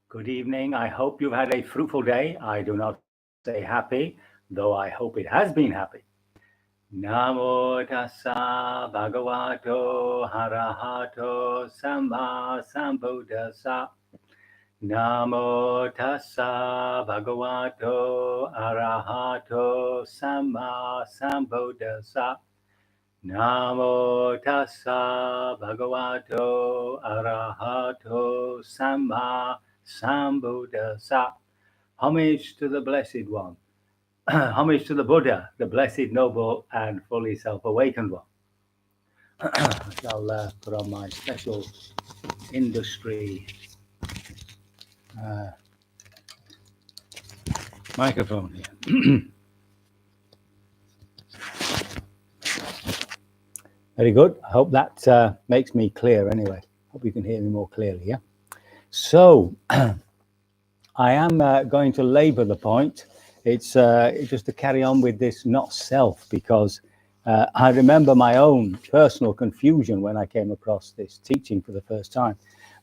Good evening. I hope you've had a fruitful day. I do not say happy, though I hope it has been happy. Namo tassa bhagavato harahato samma sambuddhassa. Namo tassa bhagavato arahato samma sambuddhassa. Namo tassa bhagavato arahato samma sambuddhassa. Homage to the Blessed One. Homage to the Buddha, the Blessed, Noble, and fully self-awakened one. I shall put on my special industry microphone here. Very good. I hope that makes me clear anyway. Hope you can hear me more clearly, yeah? So, I am going to labour the point. It's just to carry on with this not self, because I remember my own personal confusion when I came across this teaching for the first time.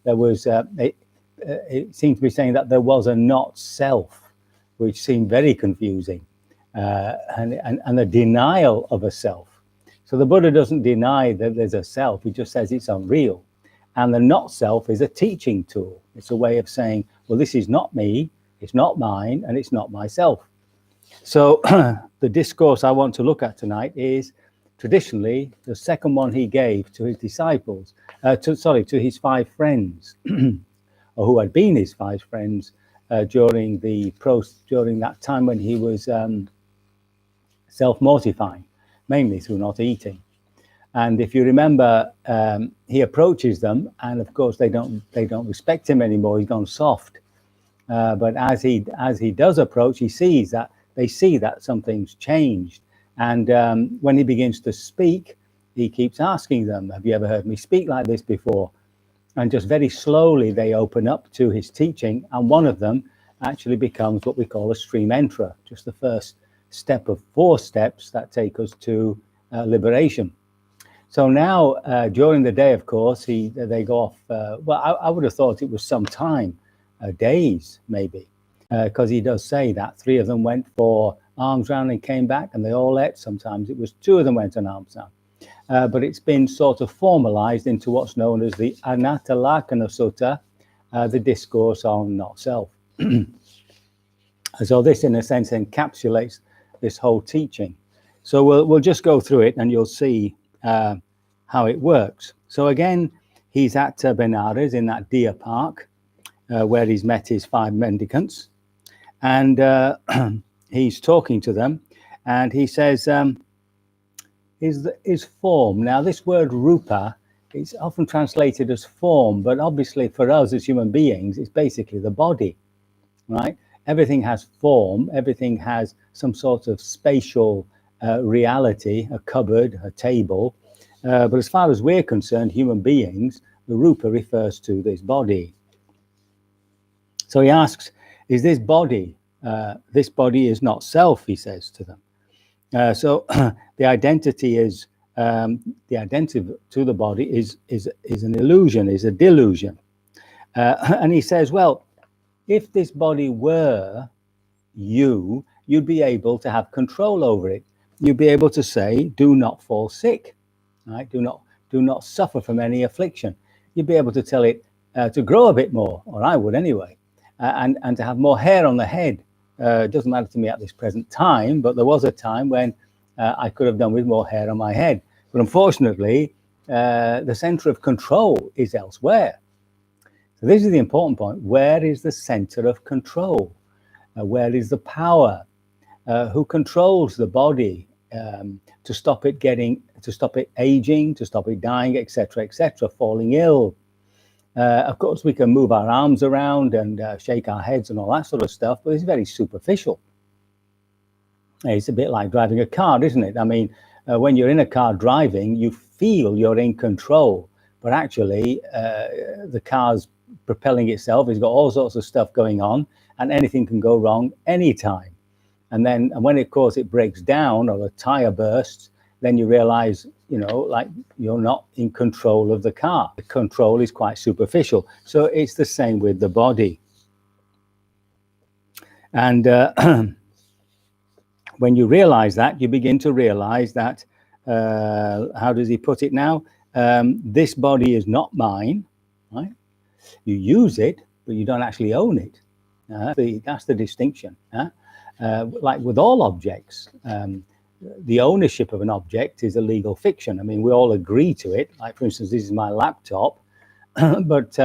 There was, it seemed to be saying that there was a not self, which seemed very confusing, and a denial of a self. So the Buddha doesn't deny that there's a self, he just says it's unreal. And the not self is a teaching tool. It's a way of saying, well, this is not me, it's not mine, and it's not myself. So the discourse I want to look at tonight is traditionally the second one he gave to his disciples, to his 5 friends, or who had been his 5 friends during that time when he was self-mortifying, mainly through not eating. And if you remember, he approaches them, and of course they don't respect him anymore. He's gone soft. But as he does approach, they see that something's changed. And when he begins to speak, he keeps asking them, "Have you ever heard me speak like this before?" And just very slowly they open up to his teaching, and one of them actually becomes what we call a stream enterer, just the first step of 4 steps that take us to liberation. So now, during the day, of course, they go off. I would have thought it was some time, days maybe, because he does say that 3 of them went for alms round and came back, and they all ate. Sometimes it was 2 of them went on alms round. But it's been sort of formalized into what's known as the Anatalakkhana Sutta, the discourse on not self. So this, in a sense, encapsulates this whole teaching. So we'll just go through it, and you'll see how it works. So again, he's at Benares in that deer park where he's met his 5 mendicants, and he's talking to them, and he says, is form. Now this word rupa is often translated as form, but obviously for us as human beings, it's basically the body, right? Everything has form, everything has some sort of spatial reality, a cupboard, a table. But as far as we're concerned, human beings, the rupa refers to this body. So he asks, is this body is not self, he says to them. So the identity is, the identity to the body is an illusion, is a delusion. And he says, well, if this body were you, you'd be able to have control over it. You'd be able to say, do not fall sick, right? Do not suffer from any affliction. You'd be able to tell it to grow a bit more, or I would anyway, and to have more hair on the head. It doesn't matter to me at this present time, but there was a time when I could have done with more hair on my head. But unfortunately, the center of control is elsewhere. So this is the important point. Where is the center of control? Where is the power? Who controls the body to stop it aging, to stop it dying, etc., falling ill? Of course, we can move our arms around and shake our heads and all that sort of stuff, but it's very superficial. It's a bit like driving a car, isn't it? I mean, when you're in a car driving, you feel you're in control, but actually the car's propelling itself. It's got all sorts of stuff going on, and anything can go wrong anytime. And when of course it breaks down or a tire bursts, then you realize, like you're not in control of the car. The control is quite superficial. So it's the same with the body. And when you realize that, you begin to realize that, how does he put it now? This body is not mine, right? You use it, but you don't actually own it. That's the distinction. Like with all objects, the ownership of an object is a legal fiction. I mean, we all agree to it. Like, for instance, this is my laptop, but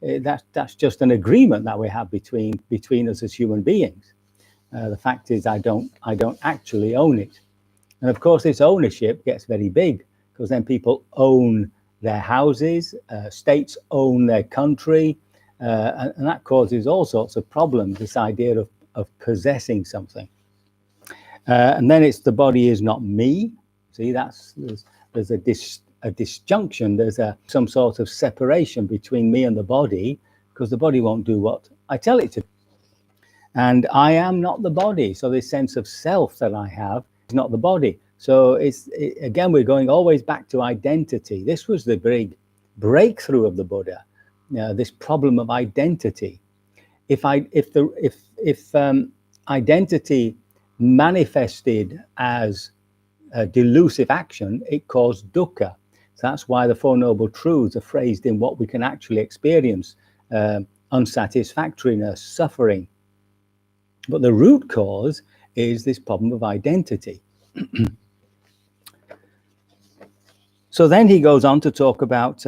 that's just an agreement that we have between us as human beings. The fact is, I don't actually own it. And of course, this ownership gets very big, because then people own their houses, states own their country, and that causes all sorts of problems, this idea of possessing something. And then it's the body is not me. See, there's a disjunction, there's some sort of separation between me and the body, because the body won't do what I tell it to. And I am not the body. So this sense of self that I have is not the body. So again, we're going always back to identity. This was the big breakthrough of the Buddha, this problem of identity. If identity manifested as a delusive action, it caused dukkha. So that's why the Four Noble Truths are phrased in what we can actually experience: unsatisfactoriness, suffering. But the root cause is this problem of identity. So then he goes on to talk about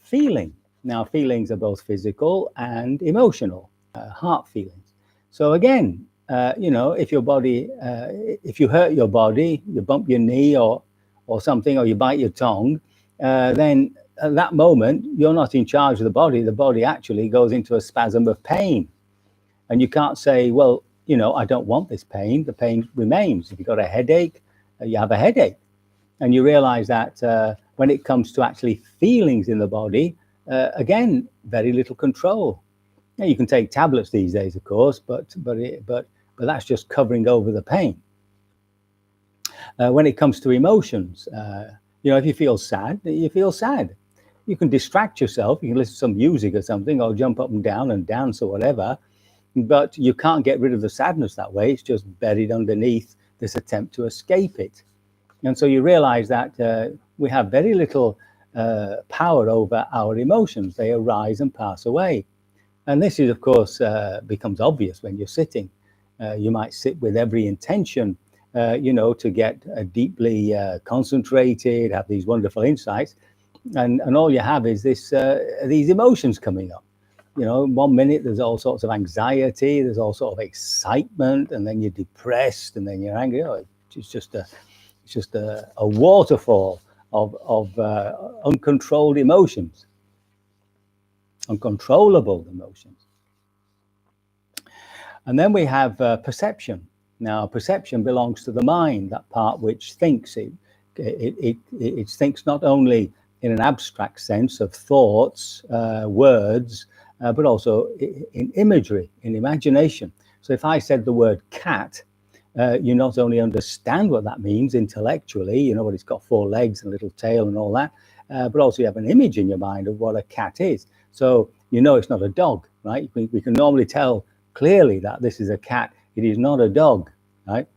feeling. Now, feelings are both physical and emotional, heart feelings. So again, if your body, if you hurt your body, you bump your knee or something, or you bite your tongue, then at that moment, you're not in charge of the body. The body actually goes into a spasm of pain. And you can't say, well, I don't want this pain. The pain remains. If you've got a headache, you have a headache. And you realize that when it comes to actually feelings in the body, again, very little control. Now, you can take tablets these days, of course, but that's just covering over the pain. When it comes to emotions, if you feel sad, you feel sad. You can distract yourself. You can listen to some music or something, or jump up and down and dance or whatever. But you can't get rid of the sadness that way. It's just buried underneath this attempt to escape it. And so you realize that we have very little power over our emotions. They arise and pass away. And this is, of course, becomes obvious when you're sitting. You might sit with every intention, to get deeply concentrated, have these wonderful insights. And all you have is these emotions coming up. 1 minute there's all sorts of anxiety, there's all sort of excitement, and then you're depressed, and then you're angry. It's just a waterfall of uncontrolled emotions, uncontrollable emotions. And then we have perception. Now, perception belongs to the mind, that part which thinks. It thinks not only in an abstract sense of thoughts, words, but also in imagery, in imagination. So if I said the word cat, you not only understand what that means intellectually, what it's got 4 legs and a little tail and all that, but also you have an image in your mind of what a cat is. So it's not a dog, right? We can normally tell clearly that this is a cat. It is not a dog, right?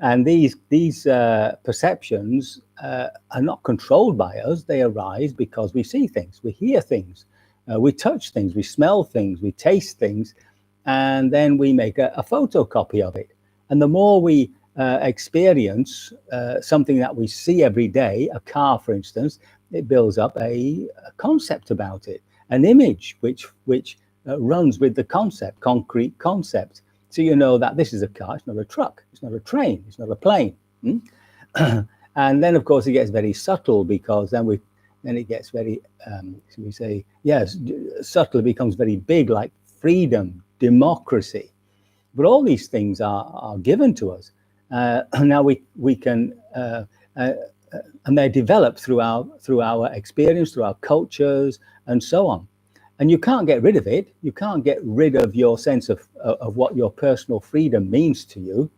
And these perceptions are not controlled by us. They arise because we see things, we hear things, we touch things, we smell things, we taste things, and then we make a photocopy of it. And the more we experience something that we see every day, a car, for instance, it builds up a concept about it, an image which runs with the concept, concrete concept. So you know that this is a car, it's not a truck, it's not a train, it's not a plane. And then, of course, it gets very subtle, because then it gets very, we say, yes, subtle, becomes very big, like freedom, democracy. But all these things are given to us. Now we can, and they're developed through our experience, through our cultures, and so on. And you can't get rid of it. You can't get rid of your sense of what your personal freedom means to you.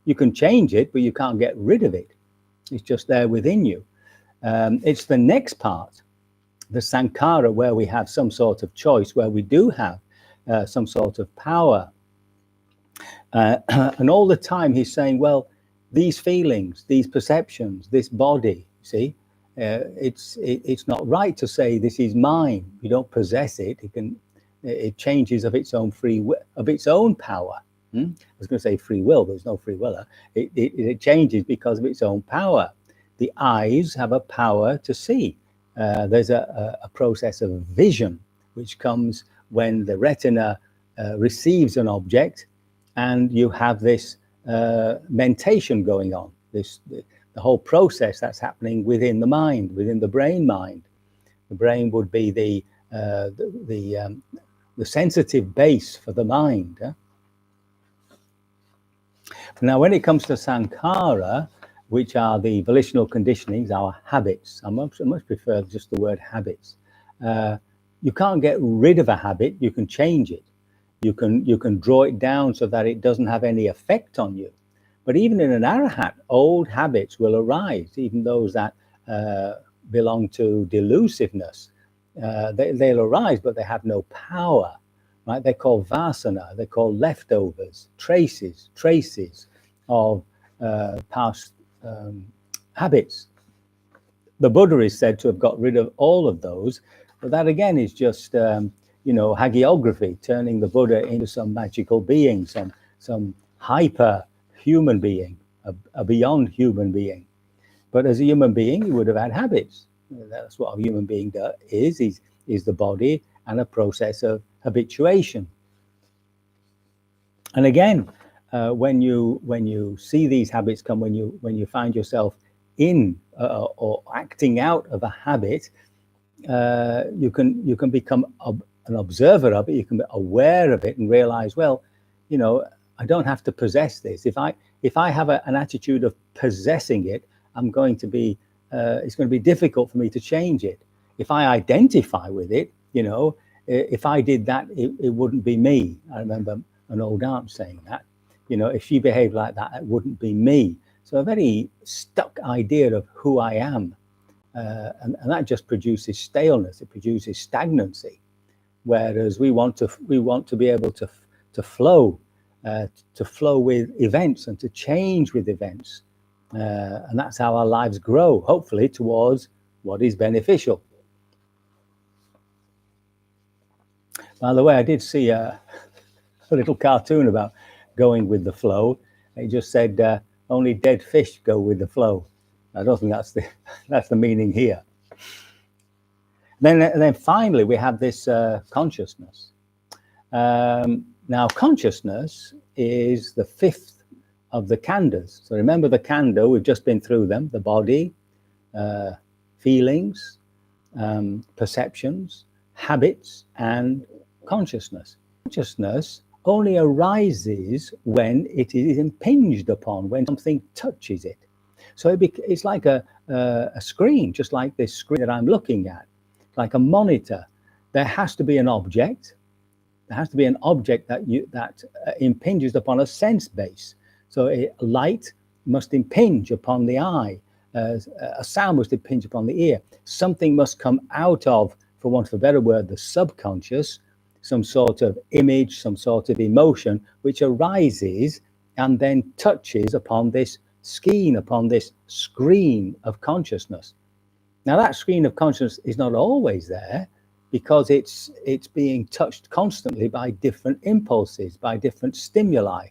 You can change it, but you can't get rid of it. It's just there within you. It's the next part, the sankhara, where we have some sort of choice, where we do have some sort of power. And all the time he's saying, well, these feelings, these perceptions, this body, see, it's not right to say this is mine. You don't possess it. It changes of its own free will, of its own power. I was going to say free will, but there's no free willer. It changes because of its own power. The eyes have a power to see. There's a process of vision, which comes when the retina receives an object, and you have this mentation going on. The whole process that's happening within the mind, within the brain mind. The brain would be the sensitive base for the mind. Now, when it comes to sankhara, which are the volitional conditionings, our habits, I much prefer just the word habits. You can't get rid of a habit. You can change it. You can draw it down so that it doesn't have any effect on you. But even in an arahat, old habits will arise, even those that belong to delusiveness. They'll arise, but they have no power, right? They're called vasana. They're called leftovers, traces of past habits. The Buddha is said to have got rid of all of those, but that again is just hagiography, turning the Buddha into some magical being, some hyper human being, a beyond human being. But as a human being, he would have had habits. That's what a human being is the body and a process of habituation. And again, when you see these habits come, when you find yourself in or acting out of a habit, you can become an observer of it. You can be aware of it and realize, well, I don't have to possess this. If I have an attitude of possessing it, it's going to be difficult for me to change it. If I identify with it, if I did that, it wouldn't be me. I remember an old aunt saying that, if she behaved like that, it wouldn't be me. So a very stuck idea of who I am. And that just produces staleness. It produces stagnancy. Whereas we want to be able to flow with events and to change with events. And that's how our lives grow, hopefully, towards what is beneficial. By the way, I did see a little cartoon about going with the flow. It just said, only dead fish go with the flow. I don't think that's the meaning here. Then finally, we have this consciousness. Now, consciousness is the fifth of the khandhas. So remember the khandha, we've just been through them: the body, feelings, perceptions, habits, and consciousness. Consciousness only arises when it is impinged upon, when something touches it. So it's like a screen, just like this screen that I'm looking at, like a monitor. There has to be an object. There has to be an object that impinges upon a sense base. So light must impinge upon the eye. A sound must impinge upon the ear. Something must come out of, for want of a better word, the subconscious, some sort of image, some sort of emotion, which arises and then touches upon this skein, upon this screen of consciousness. Now, that screen of consciousness is not always there, because it's being touched constantly by different impulses, by different stimuli.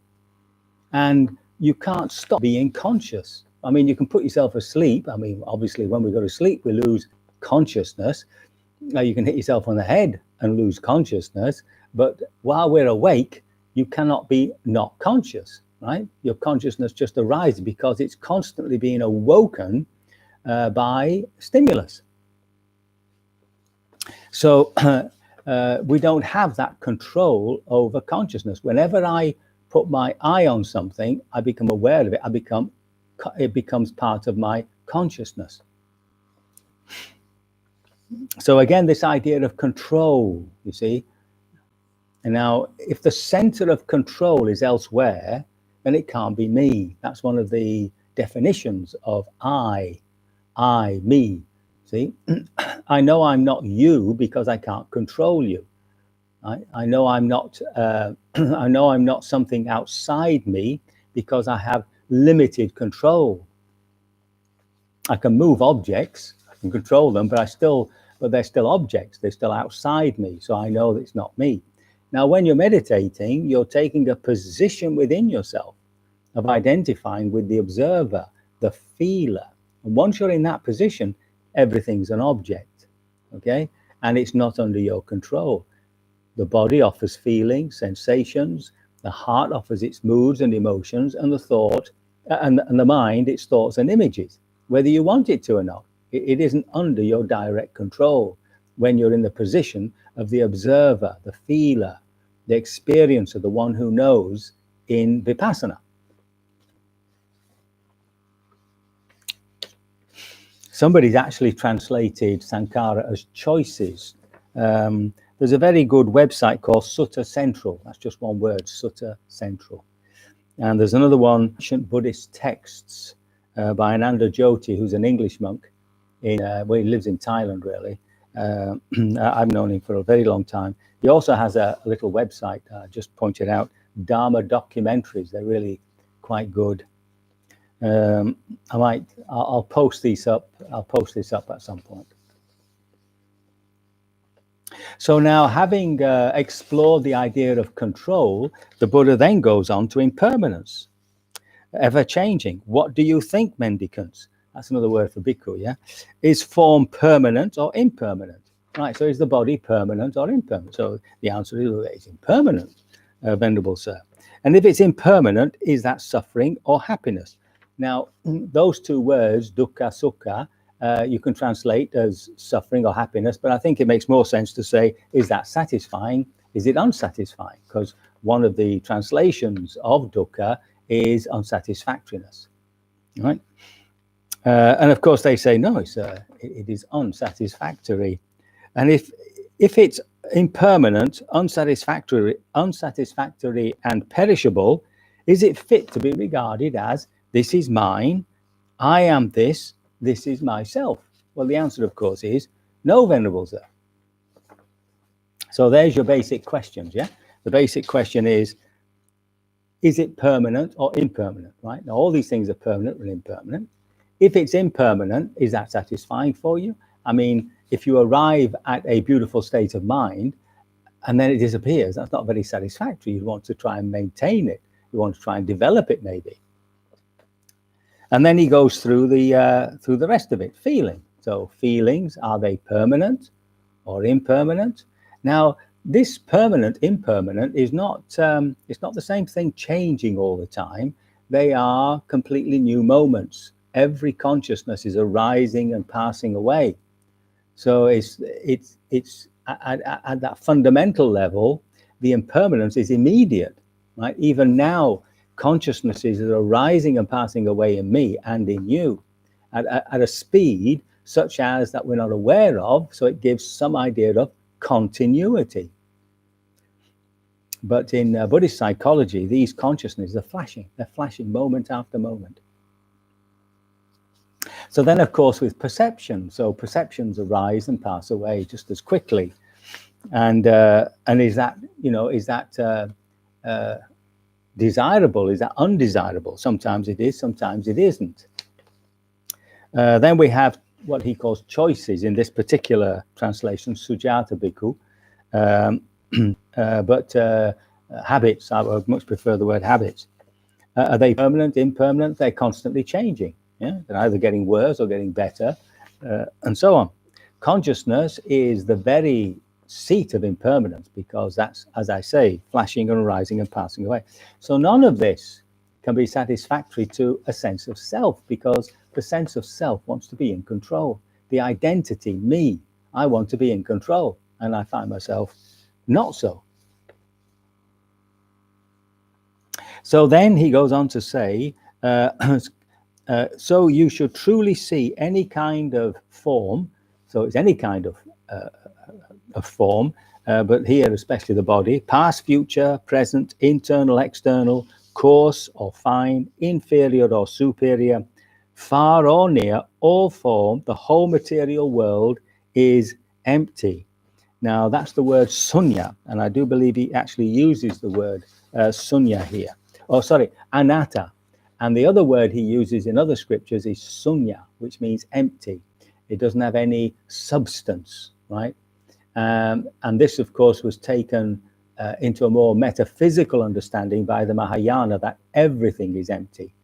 And you can't stop being conscious. I mean, you can put yourself asleep. I mean, obviously, when we go to sleep, we lose consciousness. Now, you can hit yourself on the head and lose consciousness. But while we're awake, you cannot be not conscious, right? Your consciousness just arises because it's constantly being awoken by stimulus. So we don't have that control over consciousness. Whenever I put my eye on something, I become aware of it. It becomes part of my consciousness. So again, this idea of control, you see. And now, if the center of control is elsewhere, then it can't be me. That's one of the definitions of I, me. See, I know I'm not you because I can't control you. I know I'm not. I know I'm not something outside me because I have limited control. I can move objects, I can control them, but they're still objects. They're still outside me, so I know that it's not me. Now, when you're meditating, you're taking a position within yourself of identifying with the observer, the feeler. And once you're in that position, everything's an object, okay? And it's not under your control. The body offers feelings, sensations, the heart offers its moods and emotions, and the thought, and the mind, its thoughts and images, whether you want it to or not. It isn't under your direct control when you're in the position of the observer, the feeler, the experiencer, the one who knows in Vipassana. Somebody's actually translated Sankhara as choices. There's a very good website called Sutta Central. That's just one word, Sutta Central. And there's another one, Ancient Buddhist Texts, by Ananda Jyoti, who's an English monk. He lives in Thailand, really. I've known him for a very long time. He also has a little website, just pointed out, Dharma documentaries. They're really quite good. I'll post these up. I'll post this up at some point. So now, having explored the idea of control, the Buddha then goes on to impermanence, ever changing. What do you think, mendicants? That's another word for bhikkhu, yeah? Is form permanent or impermanent? Right, so is the body permanent or impermanent? So the answer is it's impermanent, Venerable Sir. And if it's impermanent, is that suffering or happiness? Now, those two words, dukkha, sukha, you can translate as suffering or happiness, but I think it makes more sense to say, is that satisfying? Is it unsatisfying? Because one of the translations of dukkha is unsatisfactoriness, right? And of course they say, no, it is unsatisfactory. And if it's impermanent, unsatisfactory and perishable, is it fit to be regarded as, this is mine, I am this is myself? Well, the answer, of course, is no, Venerable Sir. So there's your basic questions, yeah? The basic question is it permanent or impermanent, right? Now, all these things are permanent and impermanent. If it's impermanent, is that satisfying for you? I mean, if you arrive at a beautiful state of mind and then it disappears, that's not very satisfactory. You want to try and maintain it. You want to try and develop it, maybe. And then he goes through the rest of it, feeling. So feelings, are they permanent or impermanent? Now, this permanent, impermanent is not, it's not the same thing changing all the time. They are completely new moments. Every consciousness is arising and passing away. So it's at that fundamental level, the impermanence is immediate, right? Even now, consciousnesses are arising and passing away in me and in you at a speed such as that we're not aware of. So it gives some idea of continuity. But in Buddhist psychology, these consciousnesses are flashing. They're flashing moment after moment. So then, of course, with perception, so perceptions arise and pass away just as quickly. And is that, is that desirable? Is that undesirable? Sometimes it is, sometimes it isn't. Then we have what he calls choices in this particular translation, Sujata Bhikkhu. But habits, I would much prefer the word habits. Are they permanent, impermanent? They're constantly changing. Yeah? They're either getting worse or getting better, and so on. Consciousness is the very seat of impermanence because that's, as I say, flashing and arising and passing away. So none of this can be satisfactory to a sense of self because the sense of self wants to be in control. The identity, me, I want to be in control, and I find myself not so. So then he goes on to say, so you should truly see any kind of form. So it's any kind of form, but here especially the body, past, future, present, internal, external, coarse or fine, inferior or superior, far or near, all form, the whole material world is empty. Now, that's the word sunya, and I do believe he actually uses the word sunya here. Oh, sorry, anatta. And the other word he uses in other scriptures is sunya, which means empty. It doesn't have any substance, right? And this, of course, was taken into a more metaphysical understanding by the Mahayana, that everything is empty.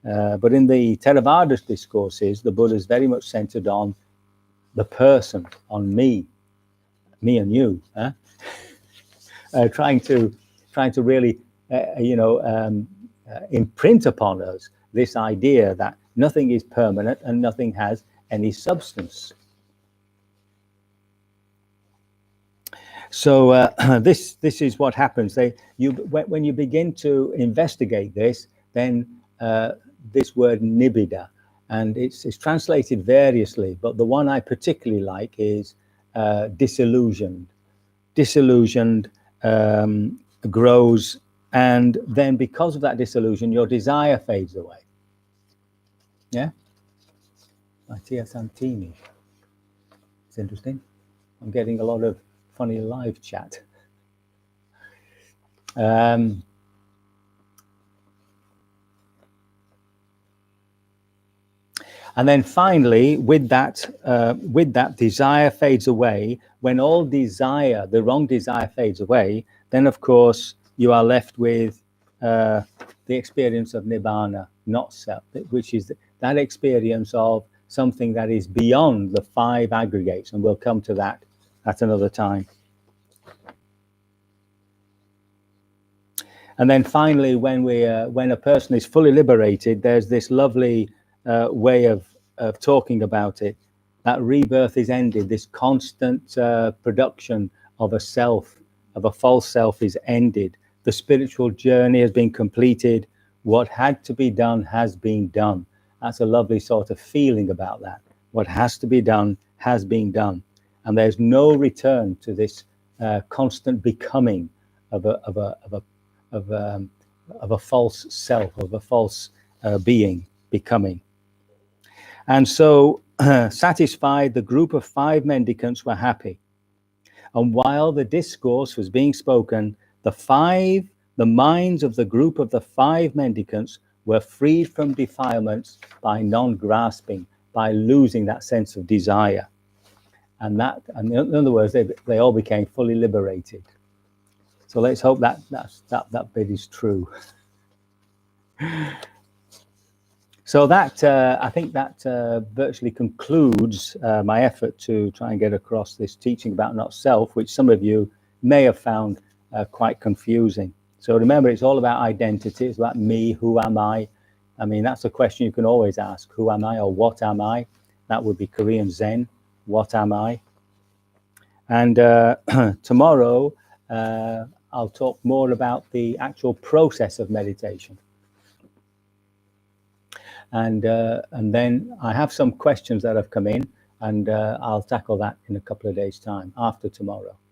But in the Theravada discourses, the Buddha is very much centered on the person, on me and you, trying to really, imprint upon us this idea that nothing is permanent and nothing has any substance. So this is what happens. When you begin to investigate this, then this word nibbida, and it's translated variously, but the one I particularly like is disillusioned. Disillusioned grows, and then because of that disillusion, your desire fades away. Yeah? Mattia Santini. It's interesting. I'm getting a lot of funny live chat. And then finally, with that desire fades away. When all desire, the wrong desire fades away, then of course you are left with the experience of nibbana, not self, which is that experience of something that is beyond the five aggregates, and we'll come to that at another time. And then finally, when a person is fully liberated, there's this lovely way of talking about it, that rebirth is ended. This constant production of a self, of a false self, is ended. The spiritual journey has been completed. What had to be done has been done. That's a lovely sort of feeling about that. What has to be done has been done, and there's no return to this constant becoming of a false self, of a false being becoming. And so, satisfied, the group of 5 mendicants were happy. And while the discourse was being spoken, the minds of the group of the 5 mendicants were freed from defilements by non-grasping, by losing that sense of desire. And in other words, they all became fully liberated. So let's hope that bit is true. So that I think that virtually concludes my effort to try and get across this teaching about not self, which some of you may have found quite confusing. So remember, it's all about identity. It's about me. Who am I? I mean, that's a question you can always ask. Who am I, or what am I? That would be Korean Zen. What am I? And tomorrow, I'll talk more about the actual process of meditation. And then I have some questions that have come in, and I'll tackle that in a couple of days' time, after tomorrow.